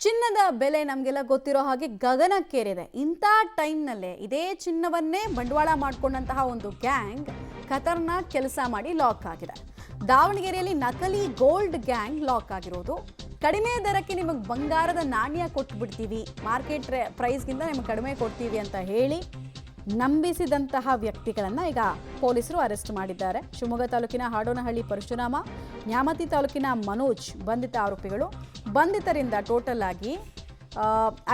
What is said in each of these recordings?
ಚಿನ್ನದ ಬೆಲೆ ನಮಗೆಲ್ಲ ಗೊತ್ತಿರೋ ಹಾಗೆ ಗಗನಕ್ಕೇರಿದೆ. ಇಂಥ ಟೈಮ್ನಲ್ಲೇ ಇದೇ ಚಿನ್ನವನ್ನೇ ಬಂಡವಾಳ ಮಾಡಿಕೊಂಡಂತಹ ಒಂದು ಗ್ಯಾಂಗ್ ಖತರ್ನಾಕ್ ಕೆಲಸ ಮಾಡಿ ಲಾಕ್ ಆಗಿದೆ. ದಾವಣಗೆರೆಯಲ್ಲಿ ನಕಲಿ ಗೋಲ್ಡ್ ಗ್ಯಾಂಗ್ ಲಾಕ್ ಆಗಿರೋದು. ಕಡಿಮೆ ದರಕ್ಕೆ ನಿಮಗೆ ಬಂಗಾರದ ನಾಣ್ಯ ಕೊಟ್ಬಿಡ್ತೀವಿ, ಮಾರ್ಕೆಟ್ ಪ್ರೈಸ್ಗಿಂತ ನಿಮಗೆ ಕಡಿಮೆ ಕೊಡ್ತೀವಿ ಅಂತ ಹೇಳಿ ನಂಬಿಸಿದಂತಹ ವ್ಯಕ್ತಿಗಳನ್ನು ಈಗ ಪೊಲೀಸರು ಅರೆಸ್ಟ್ ಮಾಡಿದ್ದಾರೆ. ಶಿವಮೊಗ್ಗ ತಾಲೂಕಿನ ಹಾಡೋನಹಳ್ಳಿ ಪರಶುರಾಮ, ನ್ಯಾಮತಿ ತಾಲೂಕಿನ ಮನೋಜ್ ಬಂಧಿತ ಆರೋಪಿಗಳು. ಬಂಧಿತರಿಂದ ಟೋಟಲ್ ಆಗಿ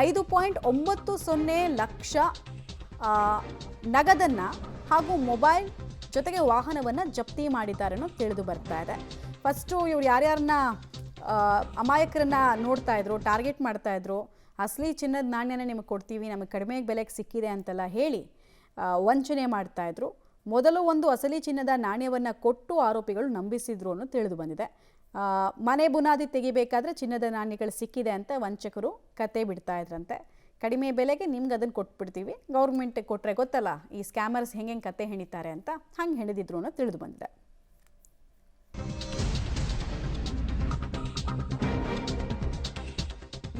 5.90 ಲಕ್ಷ ನಗದನ್ನು ಹಾಗೂ ಮೊಬೈಲ್ ಜೊತೆಗೆ ವಾಹನವನ್ನು ಜಪ್ತಿ ಮಾಡಿದ್ದಾರೆ ಅನ್ನೋದು ತಿಳಿದು ಬರ್ತಾ ಇದೆ. ಫಸ್ಟು ಇವ್ರು ಯಾರ್ಯಾರನ್ನ ಅಮಾಯಕರನ್ನ ನೋಡ್ತಾ ಇದ್ರು, ಟಾರ್ಗೆಟ್ ಮಾಡ್ತಾ ಇದ್ರು, ಅಸಲಿ ಚಿನ್ನದ ನಾಣ್ಯನ ನಿಮಗೆ ಕೊಡ್ತೀವಿ, ನಮಗೆ ಕಡಿಮೆ ಬೆಲೆಗೆ ಸಿಕ್ಕಿದೆ ಅಂತೆಲ್ಲ ಹೇಳಿ ವಂಚನೆ ಮಾಡ್ತಾ ಇದ್ರು. ಮೊದಲು ಒಂದು ಅಸಲಿ ಚಿನ್ನದ ನಾಣ್ಯವನ್ನು ಕೊಟ್ಟು ಆರೋಪಿಗಳು ನಂಬಿಸಿದ್ರು ಅನ್ನೋದು ತಿಳಿದು ಬಂದಿದೆ. ಮನೆ ಬುನಾದಿ ತೆಗಿಬೇಕಾದ್ರೆ ಚಿನ್ನದ ನಾಣ್ಯಗಳು ಸಿಕ್ಕಿದೆ ಅಂತ ವಂಚಕರು ಕತೆ ಬಿಡ್ತಾ ಇದ್ರಂತೆ. ಕಡಿಮೆ ಬೆಲೆಗೆ ನಿಮ್ಗೆ ಅದನ್ನು ಕೊಟ್ಬಿಡ್ತೀವಿ, ಗೌರ್ಮೆಂಟಿಗೆ ಕೊಟ್ಟರೆ ಗೊತ್ತಲ್ಲ ಈ ಸ್ಕ್ಯಾಮರ್ಸ್ ಹೆಂಗೆ ಕತೆ ಹೆಣಿತಾರೆ ಅಂತ, ಹಂಗೆ ಹೆಣಿದಿದ್ರು ಅನ್ನೋದು ತಿಳಿದು ಬಂದಿದೆ.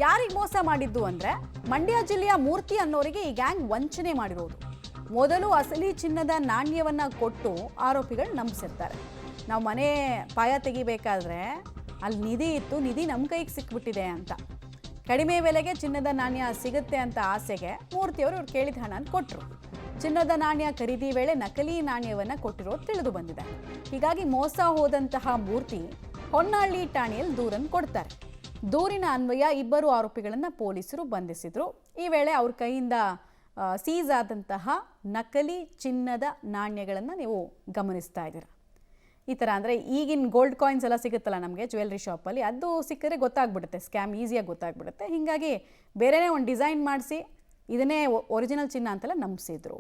ಯಾರಿಗೆ ಮೋಸ ಮಾಡಿದ್ದು ಅಂದರೆ ಮಂಡ್ಯ ಜಿಲ್ಲೆಯ ಮೂರ್ತಿ ಅನ್ನೋರಿಗೆ ಈ ಗ್ಯಾಂಗ್ ವಂಚನೆ ಮಾಡಿರೋದು. ಮೊದಲು ಅಸಲಿ ಚಿನ್ನದ ನಾಣ್ಯವನ್ನು ಕೊಟ್ಟು ಆರೋಪಿಗಳು ನಂಬಿಸಿರ್ತಾರೆ. ನಾವು ಮನೆ ಪಾಯ ತೆಗಿಬೇಕಾದ್ರೆ ಅಲ್ಲಿ ನಿಧಿ ಇತ್ತು, ನಿಧಿ ನಮ್ಮ ಕೈಗೆ ಸಿಕ್ಬಿಟ್ಟಿದೆ ಅಂತ, ಕಡಿಮೆ ಬೆಲೆಗೆ ಚಿನ್ನದ ನಾಣ್ಯ ಸಿಗುತ್ತೆ ಅಂತ ಆಸೆಗೆ ಮೂರ್ತಿಯವರು ಇವ್ರು ಕೇಳಿದ ಹಣನ ಕೊಟ್ಟರು. ಚಿನ್ನದ ನಾಣ್ಯ ಖರೀದಿ ವೇಳೆ ನಕಲಿ ನಾಣ್ಯವನ್ನು ಕೊಟ್ಟಿರೋದು ತಿಳಿದು ಬಂದಿದೆ. ಹೀಗಾಗಿ ಮೋಸ ಹೋದಂತಹ ಮೂರ್ತಿ ಹೊನ್ನಾಳಿ ಠಾಣೆಯಲ್ಲಿ ದೂರನ್ನು ಕೊಡ್ತಾರೆ. ದೂರಿನ ಅನ್ವಯ ಇಬ್ಬರು ಆರೋಪಿಗಳನ್ನು ಪೊಲೀಸರು ಬಂಧಿಸಿದ್ರು. ಈ ವೇಳೆ ಅವ್ರ ಕೈಯಿಂದ ಸೀಸ್ ಆದಂತಹ ನಕಲಿ ಚಿನ್ನದ ನಾಣ್ಯಗಳನ್ನು ನೀವು ಗಮನಿಸ್ತಾ ಇದ್ದೀರಾ. ಈ ಥರ ಅಂದರೆ ಈಗಿನ ಗೋಲ್ಡ್ ಕಾಯಿನ್ಸ್ ಎಲ್ಲ ಸಿಗುತ್ತಲ್ಲ ನಮಗೆ ಜ್ಯುವೆಲ್ರಿ ಶಾಪಲ್ಲಿ, ಅದು ಸಿಕ್ಕರೆ ಗೊತ್ತಾಗ್ಬಿಡುತ್ತೆ, ಸ್ಕ್ಯಾಮ್ ಈಸಿಯಾಗಿ ಗೊತ್ತಾಗ್ಬಿಡುತ್ತೆ. ಹೀಗಾಗಿ ಬೇರೆನೇ ಒಂದು ಡಿಸೈನ್ ಮಾಡಿಸಿ ಇದನ್ನೇ ಒರಿಜಿನಲ್ ಚಿನ್ನ ಅಂತೆಲ್ಲ ನಂಬಿಸಿದ್ರು.